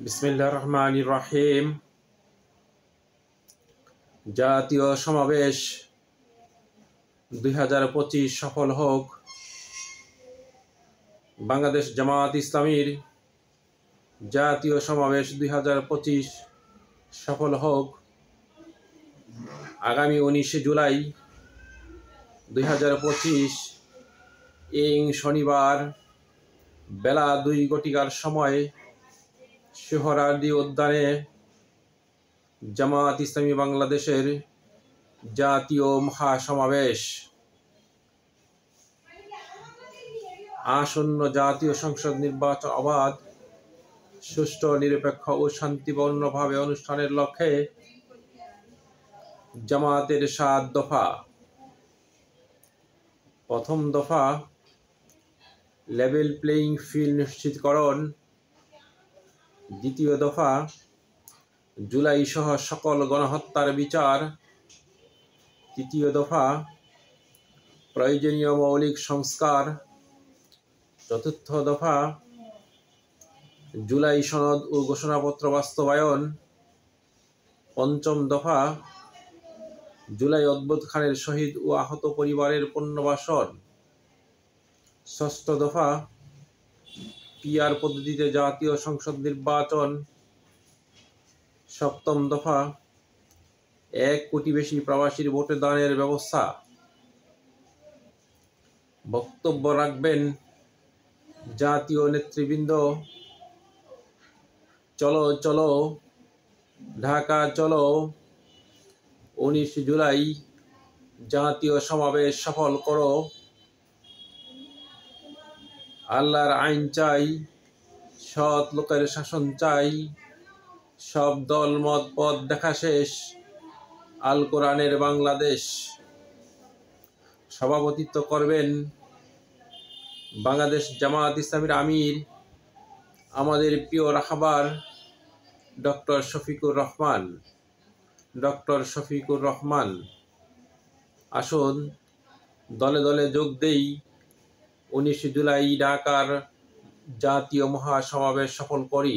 বিসমিল্লাহির রহমানির রহিম। জাতীয় সমাবেশ 2025 সফল হোক। বাংলাদেশ জামাত ইসলামীর জাতীয় সমাবেশ 2025 সফল হোক। আগামী 19 জুলাই 2025 শনিবার বেলা 2:00 সময় সোহরাওয়ার্দী উদ্যানে জামাত ইসলামী বাংলাদেশের জাতীয় মহাসমাবেশ। আসন্ন জাতীয় সংসদ নির্বাচন অবাধ, সুষ্ঠু, নিরপেক্ষ ও শান্তিপূর্ণভাবে অনুষ্ঠানের লক্ষ্যে জামাতের 7 দফা। প্রথম দফা, লেভেল প্লেইং ফিল্ড নিশ্চিতকরণ। দ্বিতীয় দফা, জুলাই সহ সকল গণহত্যার বিচার। তৃতীয় দফা, প্রয়োজনীয় মৌলিক সংস্কার। চতুর্থ দফা, জুলাই সনদ ও ঘোষণাপত্র বাস্তবায়ন। পঞ্চম দফা, জুলাই অভ্যুত্থানের শহীদ ও আহত পরিবারের পুনর্বাসন। ষষ্ঠ দফা, পিআর পদ্ধতিতে জাতীয় সংসদ নির্বাচন। সপ্তম দফা, 1 কোটি বেশি প্রবাসীর ভোটে দানের ব্যবস্থা। বক্তব্য রাখবেন জাতীয় নেতৃবৃন্দ। চলো চলো ঢাকা চলো, 19 জুলাই জাতীয় সমাবেশ সফল করো। আল্লাহর আইন চাই, সৎ লোকের শাসন চাই, সব দল মত পথ দেখা শেষ, আল কোরআনের বাংলাদেশ। সভাপতিত্ব করবেন বাংলাদেশ জামাত ইসলামীর আমির, আমাদের প্রিয় রাহবার ডক্টর শফিকুর রহমান। আসুন দলে দলে যোগ দেই, 19 জুলাই ঢাকার জাতীয় মহাসমাবেশ সফল করি।